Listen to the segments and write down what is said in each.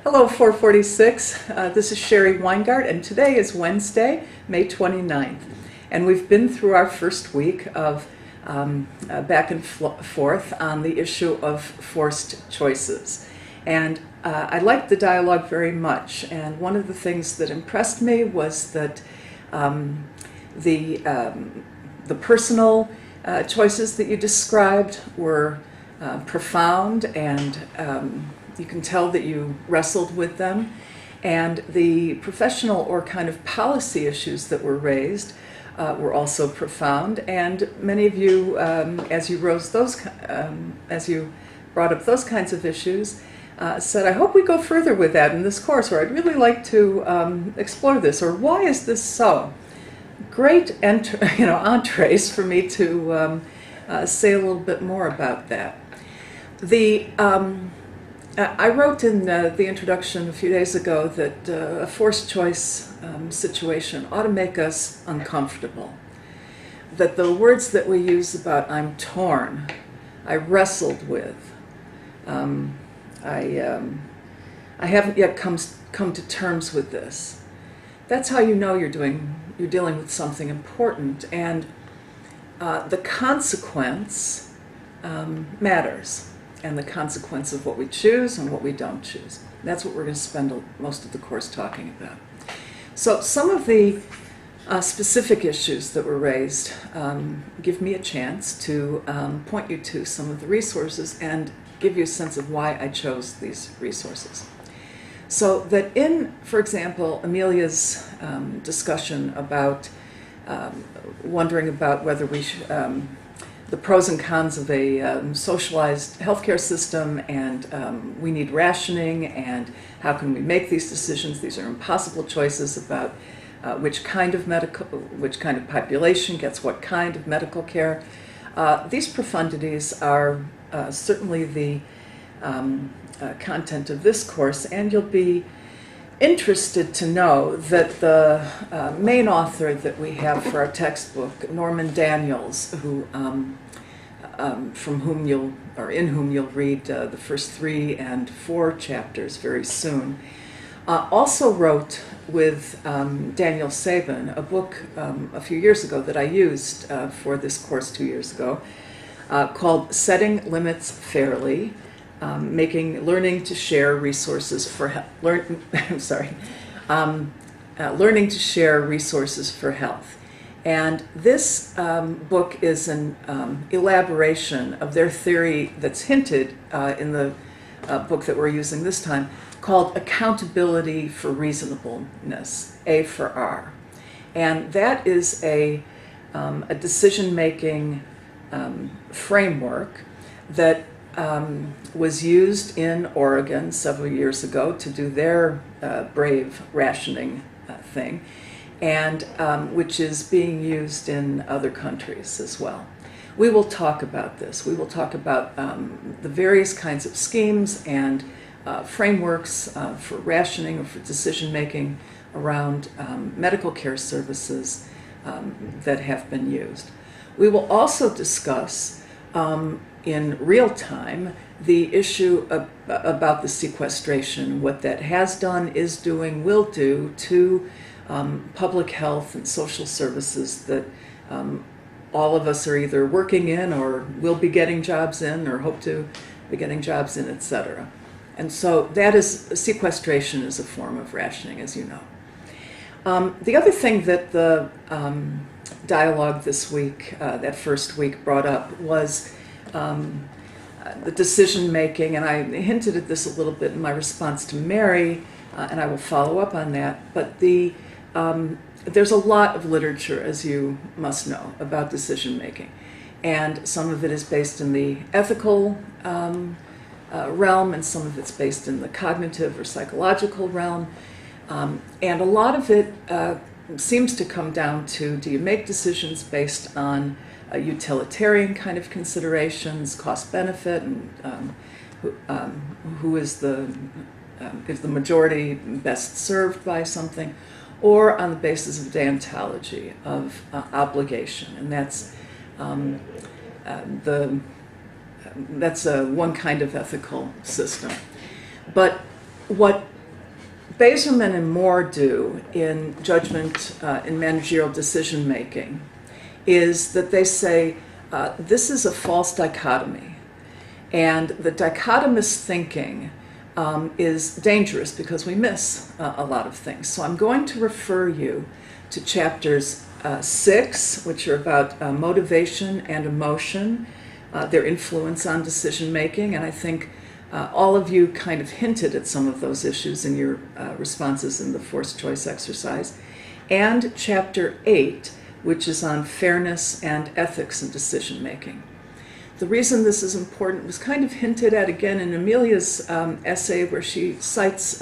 Hello 446, this is Sherry Weingart, and today is Wednesday, May 29th. And we've been through our first week of back and forth on the issue of forced choices. And I liked the dialogue very much, and one of the things that impressed me was that the personal choices that you described were profound, and you can tell that you wrestled with them. And the professional or kind of policy issues that were raised were also profound. And many of you, as you brought up those kinds of issues, said, "I hope we go further with that in this course," or "I'd really like to explore this," or "Why is this so?" Great, entrees for me to say a little bit more about that. I wrote in the introduction a few days ago that a forced choice situation ought to make us uncomfortable. That the words that we use about "I'm torn," "I wrestled with," I haven't yet come to terms with this. That's how you know you're dealing with something important, and the consequence matters. And the consequence of what we choose and what we don't choose. That's what we're going to spend most of the course talking about. So some of the specific issues that were raised give me a chance to point you to some of the resources and give you a sense of why I chose these resources. So that in, for example, Amelia's discussion about wondering about whether we should the pros and cons of a socialized healthcare system, and we need rationing, and how can we make these decisions? These are impossible choices about which kind of population gets what kind of medical care. These profundities are certainly the content of this course, and you'll be interested to know that the main author that we have for our textbook, Norman Daniels, who in whom you'll read the first 3 and 4 chapters very soon, also wrote with Daniel Sabin a book a few years ago that I used for this course 2 years ago, called "Setting Limits Fairly: Learning to Share Resources for Learning to Share Resources for Health." And this book is an elaboration of their theory that's hinted in the book that we're using this time, called Accountability for Reasonableness, A for R. And that is a decision-making framework that was used in Oregon several years ago to do their brave rationing thing, and which is being used in other countries as well. We will talk about this. We will talk about the various kinds of schemes and frameworks for rationing or for decision-making around medical care services that have been used. We will also discuss in real time the issue about the sequestration, what that has done, is doing, will do to public health and social services that all of us are either working in or will be getting jobs in or hope to be getting jobs in, etc. And so that is, sequestration is a form of rationing, as you know. The other thing that the dialogue this week, that first week, brought up was the decision-making, and I hinted at this a little bit in my response to Mary, and I will follow up on that, but there's a lot of literature, as you must know, about decision-making, and some of it is based in the ethical realm, and some of it's based in the cognitive or psychological realm, and a lot of it seems to come down to, do you make decisions based on utilitarian kind of considerations, cost-benefit, and who is the majority best served by something, or on the basis of deontology, of obligation, and that's one kind of ethical system. But what Bazerman and Moore do in judgment in managerial decision making is that they say this is a false dichotomy, and the dichotomous thinking is dangerous because we miss a lot of things. So I'm going to refer you to chapters 6, which are about motivation and emotion, their influence on decision making, and I think all of you kind of hinted at some of those issues in your responses in the forced choice exercise, and chapter 8, which is on fairness and ethics in decision making. The reason this is important was kind of hinted at again in Amelia's essay, where she cites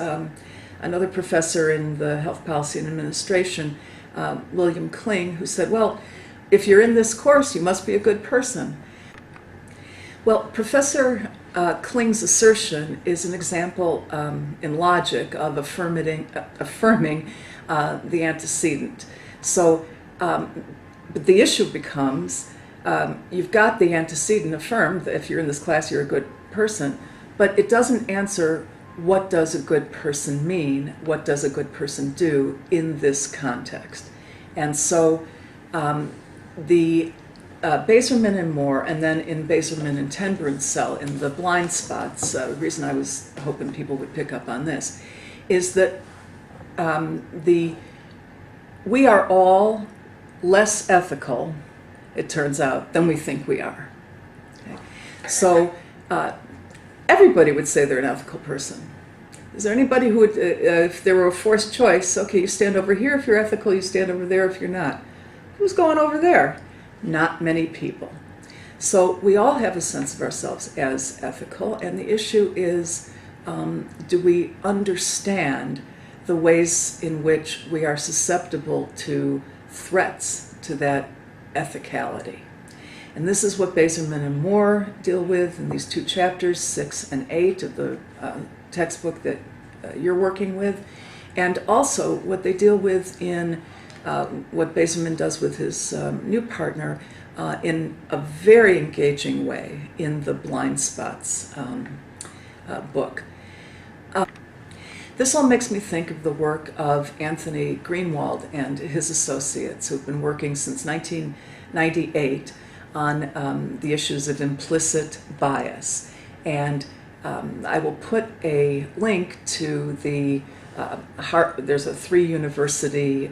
another professor in the health policy and administration, William Kling, who said, well, if you're in this course, you must be a good person. Well, Professor Kling's assertion is an example in logic of affirming the antecedent. So but the issue becomes, you've got the antecedent affirmed, that if you're in this class, you're a good person, but it doesn't answer what does a good person mean, what does a good person do in this context. And so the Bazerman and Moore, and then in Bazerman and Tenbrendsell in the blind spots, the reason I was hoping people would pick up on this, is that we are all less ethical, it turns out, than we think we are. Okay? So everybody would say they're an ethical person. Is there anybody who would, if there were a forced choice, okay, you stand over here if you're ethical, you stand over there if you're not. Who's going over there? Not many people. So we all have a sense of ourselves as ethical, and the issue is, do we understand the ways in which we are susceptible to threats to that ethicality? And this is what Bazerman and Moore deal with in these two chapters, 6 and 8 of the textbook that you're working with, and also what they deal with in what Bazerman does with his new partner in a very engaging way in the Blind Spots book. This all makes me think of the work of Anthony Greenwald and his associates, who've been working since 1998 on the issues of implicit bias. And I will put a link to the there's a 3-university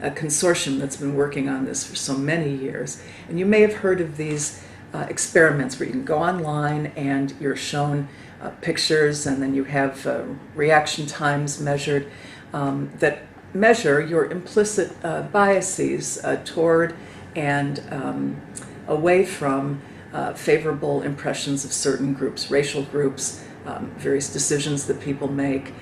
consortium that's been working on this for so many years. And you may have heard of these experiments where you can go online and you're shown pictures, and then you have reaction times measured that measure your implicit biases toward and away from favorable impressions of certain groups, racial groups, various decisions that people make,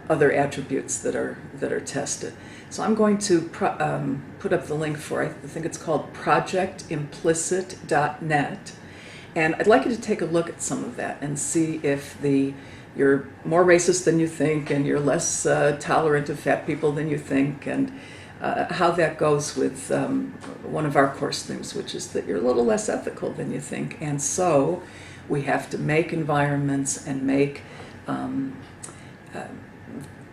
other attributes that are tested. So I'm going to put up the link for, I think it's called projectimplicit.net, and I'd like you to take a look at some of that and see if you're more racist than you think, and you're less tolerant of fat people than you think, and how that goes with one of our course themes, which is that you're a little less ethical than you think. And so we have to make environments and make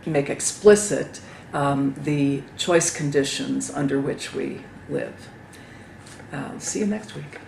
explicit the choice conditions under which we live. See you next week.